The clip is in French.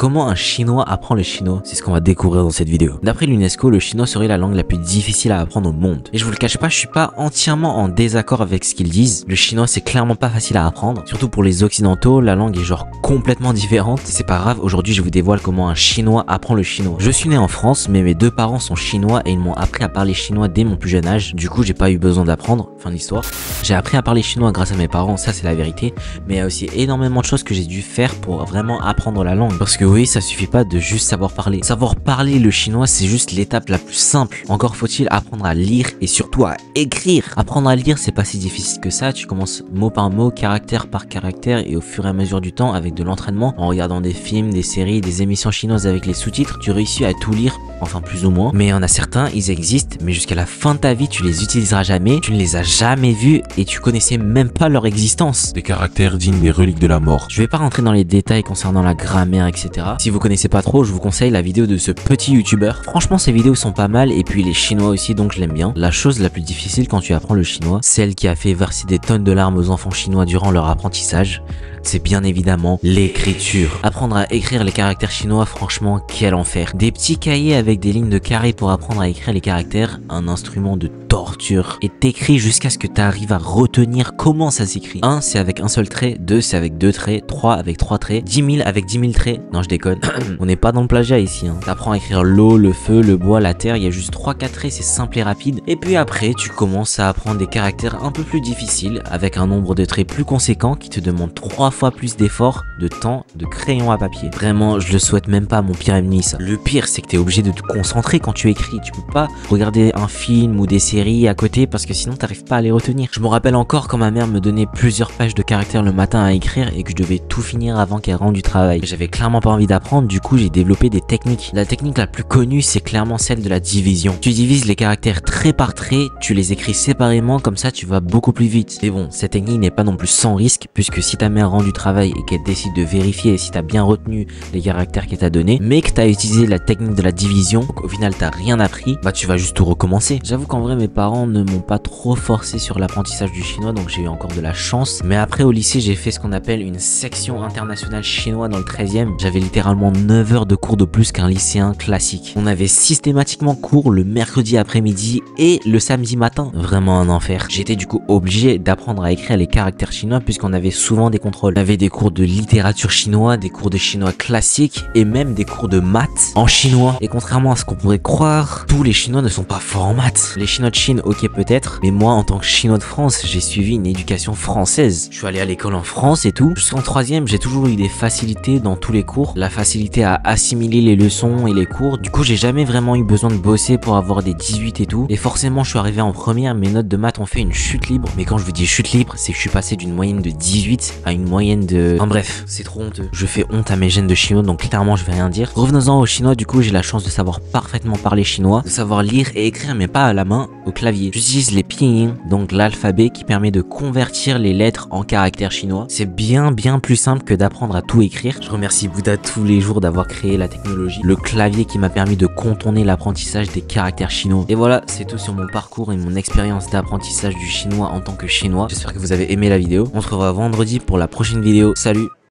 Comment un chinois apprend le chinois? C'est ce qu'on va découvrir dans cette vidéo. D'après l'UNESCO, le chinois serait la langue la plus difficile à apprendre au monde. Et je vous le cache pas, je suis pas entièrement en désaccord avec ce qu'ils disent. Le chinois c'est clairement pas facile à apprendre. Surtout pour les occidentaux, la langue est genre complètement différente. C'est pas grave, aujourd'hui je vous dévoile comment un chinois apprend le chinois. Je suis né en France, mais mes deux parents sont chinois et ils m'ont appris à parler chinois dès mon plus jeune âge. Du coup j'ai pas eu besoin d'apprendre, fin de l'histoire. J'ai appris à parler chinois grâce à mes parents, ça c'est la vérité. Mais il y a aussi énormément de choses que j'ai dû faire pour vraiment apprendre la langue. Parce que oui, ça suffit pas de juste savoir parler. Savoir parler le chinois, c'est juste l'étape la plus simple. Encore faut-il apprendre à lire et surtout à écrire. Apprendre à lire, c'est pas si difficile que ça. Tu commences mot par mot, caractère par caractère, et au fur et à mesure du temps, avec de l'entraînement, en regardant des films, des séries, des émissions chinoises avec les sous-titres, tu réussis à tout lire, enfin plus ou moins. Mais il y en a certains, ils existent, mais jusqu'à la fin de ta vie, tu les utiliseras jamais, tu ne les as jamais vus et tu connaissais même pas leur existence. Des caractères dignes des reliques de la mort. Je vais pas rentrer dans les détails concernant la grammaire, etc. Si vous connaissez pas trop, je vous conseille la vidéo de ce petit youtubeur. Franchement, ces vidéos sont pas mal et puis il est chinois aussi, donc je l'aime bien. La chose la plus difficile quand tu apprends le chinois, celle qui a fait verser des tonnes de larmes aux enfants chinois durant leur apprentissage, c'est bien évidemment l'écriture. Apprendre à écrire les caractères chinois, franchement, quel enfer. Des petits cahiers avec des lignes de carré pour apprendre à écrire les caractères, un instrument de torture. Et t'écris jusqu'à ce que tu arrives à retenir comment ça s'écrit. 1, c'est avec un seul trait, 2, c'est avec 2 traits, 3 avec 3 traits, 10 000 avec 10 000 traits. Non, je déconne. On n'est pas dans le plagiat ici. T'apprends à écrire l'eau, le feu, le bois, la terre. Il y a juste 3-4 traits, c'est simple et rapide. Et puis après, tu commences à apprendre des caractères un peu plus difficiles, avec un nombre de traits plus conséquent qui te demande 3 fois plus d'efforts, de temps, de crayon à papier. Vraiment, je le souhaite même pas à mon pire ennemi ça. Le pire, c'est que t'es obligé de te concentrer quand tu écris. Tu peux pas regarder un film ou des séries à côté parce que sinon t'arrives pas à les retenir. Je me rappelle encore quand ma mère me donnait plusieurs pages de caractères le matin à écrire et que je devais tout finir avant qu'elle rentre du travail. J'avais clairement pas envie d'apprendre, du coup j'ai développé des techniques. La technique la plus connue, c'est clairement celle de la division. Tu divises les caractères trait par trait, tu les écris séparément, comme ça tu vas beaucoup plus vite. Mais bon, cette technique n'est pas non plus sans risque, puisque si ta mère rentre du travail et qu'elle décide de vérifier si t'as bien retenu les caractères qu'elle t'a donné, mais que t'as utilisé la technique de la division, donc au final t'as rien appris, bah tu vas juste tout recommencer. J'avoue qu'en vrai mes parents ne m'ont pas trop forcé sur l'apprentissage du chinois, donc j'ai eu encore de la chance. Mais après au lycée j'ai fait ce qu'on appelle une section internationale chinois dans le 13e. J'avais littéralement 9 heures de cours de plus qu'un lycéen classique. On avait systématiquement cours le mercredi après-midi et le samedi matin. Vraiment un enfer. J'étais du coup obligé d'apprendre à écrire les caractères chinois puisqu'on avait souvent des contrôles. On avait des cours de littérature chinois, des cours de chinois classique et même des cours de maths en chinois. Et contrairement à ce qu'on pourrait croire, tous les chinois ne sont pas forts en maths. Les chinois de Chine, ok peut-être, mais moi en tant que chinois de France, j'ai suivi une éducation française. Je suis allé à l'école en France et tout. Jusqu'en 3e, j'ai toujours eu des facilités dans tous les cours. La facilité à assimiler les leçons et les cours. Du coup, j'ai jamais vraiment eu besoin de bosser pour avoir des 18 et tout. Et forcément, je suis arrivé en première, mes notes de maths ont fait une chute libre. Mais quand je vous dis chute libre, c'est que je suis passé d'une moyenne de 18 à une moyenne de... Enfin bref, c'est trop honteux. Je fais honte à mes gènes de chinois, donc clairement, je vais rien dire. Revenons-en au chinois, du coup, j'ai la chance de savoir parfaitement parler chinois, de savoir lire et écrire, mais pas à la main, au clavier. J'utilise les pinyin, donc l'alphabet qui permet de convertir les lettres en caractères chinois. C'est bien plus simple que d'apprendre à tout écrire. Je remercie Bouddha tous les jours d'avoir créé la technologie. Le clavier qui m'a permis de contourner l'apprentissage des caractères chinois. Et voilà, c'est tout sur mon parcours et mon expérience d'apprentissage du chinois en tant que chinois. J'espère que vous avez aimé la vidéo. On se revoit vendredi pour la prochaine vidéo. Salut!